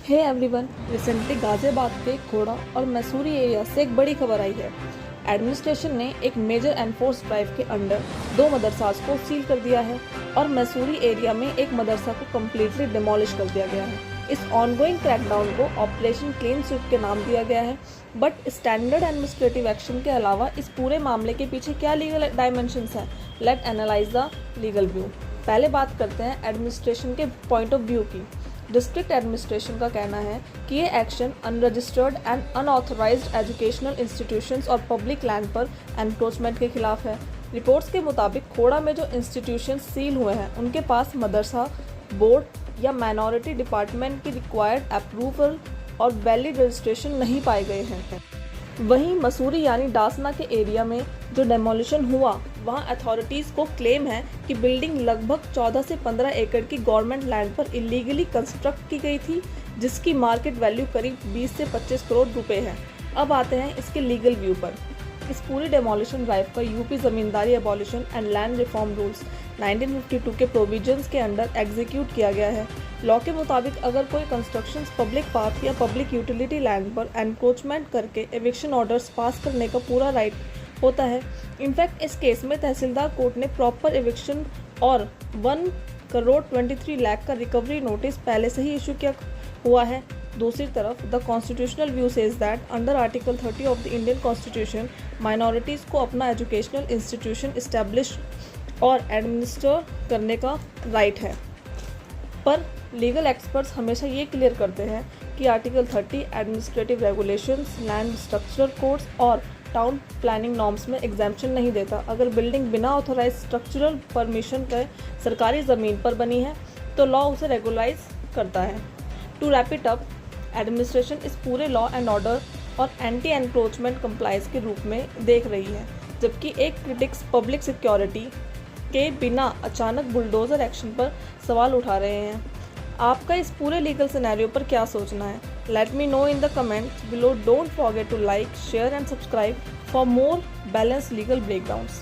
Hey everyone, recently Ghaziabad के खोड़ा और मैसूरी area से एक बड़ी खबर आई है। एडमिनिस्ट्रेशन ने एक मेजर एनफोर्स ड्राइव के अंडर 2 मदरसास को सील कर दिया है और मैसूरी एरिया में एक मदरसा को कम्प्लीटली डिमोलिश कर दिया गया है। इस ऑनगोइंग क्रैकडाउन को ऑपरेशन क्लीन स्वीप के नाम दिया गया है। बट स्टैंडर्ड एडमिनिस्ट्रेटिव एक्शन के अलावा इस पूरे मामले के पीछे क्या लीगल डायमेंशंस हैं? Let analyse the legal view. पहले बात करते हैं एडमिनिस्ट्रेशन के पॉइंट ऑफ व्यू की। डिस्ट्रिक्ट एडमिनिस्ट्रेशन का कहना है कि ये action unregistered and unauthorised educational institutions और पब्लिक लैंड पर एनक्रोचमेंट के खिलाफ है। रिपोर्ट्स के मुताबिक खोड़ा में जो इंस्टीट्यूशंस सील हुए हैं उनके पास मदरसा बोर्ड या माइनॉरिटी डिपार्टमेंट की रिक्वायर्ड अप्रूवल और वैलिड रजिस्ट्रेशन नहीं पाए गए हैं। वहीं मसूरी यानी डासना के एरिया में जो डेमोलिशन हुआ वहां अथॉरिटीज़ को क्लेम है कि बिल्डिंग लगभग 14 से 15 एकड़ की गवर्नमेंट लैंड पर इलीगली कंस्ट्रक्ट की गई थी, जिसकी मार्केट वैल्यू करीब 20 से 25 करोड़ रुपए है। अब आते हैं इसके लीगल व्यू पर। इस पूरी डेमोलिशन ड्राइव पर UP ज़मींदारी abolition and land reform rules 1952 के प्रोविजंस के अंडर एग्जीक्यूट किया गया है। लॉ के मुताबिक अगर कोई कंस्ट्रक्शन पब्लिक पार्क या पब्लिक यूटिलिटी लैंड पर एनक्रोचमेंट करके एविक्शन ऑर्डर्स पास करने का पूरा राइट होता है। इनफैक्ट इस केस में तहसीलदार कोर्ट ने प्रॉपर एविक्शन और 1 करोड़ 23 लाख का रिकवरी नोटिस पहले से ही इशू किया हुआ है। दूसरी तरफ the constitutional view says that under article 30 of the Indian constitution minorities को अपना एजुकेशनल इंस्टीट्यूशन इस्टेब्लिश और एडमिनिस्टर करने का राइट है। पर लीगल एक्सपर्ट्स हमेशा ये क्लियर करते हैं कि article 30 administrative regulations, land structural codes और टाउन प्लानिंग नॉर्म्स में एग्जाम्पशन नहीं देता। अगर बिल्डिंग बिना ऑथोराइज स्ट्रक्चरल परमिशन के सरकारी ज़मीन पर बनी है तो लॉ उसे रेगुलाइज करता है। To wrap it up, administration इस पूरे लॉ एंड ऑर्डर और एंटी एनक्रोचमेंट कंप्लाइंस के रूप में देख रही है, जबकि एक क्रिटिक्स पब्लिक सिक्योरिटी के बिना अचानक बुलडोजर एक्शन पर सवाल उठा रहे हैं। आपका इस पूरे लीगल सिनेरियो पर क्या सोचना है? Let me know in the comments below. Don't forget to like, share and subscribe for more balanced legal breakdowns.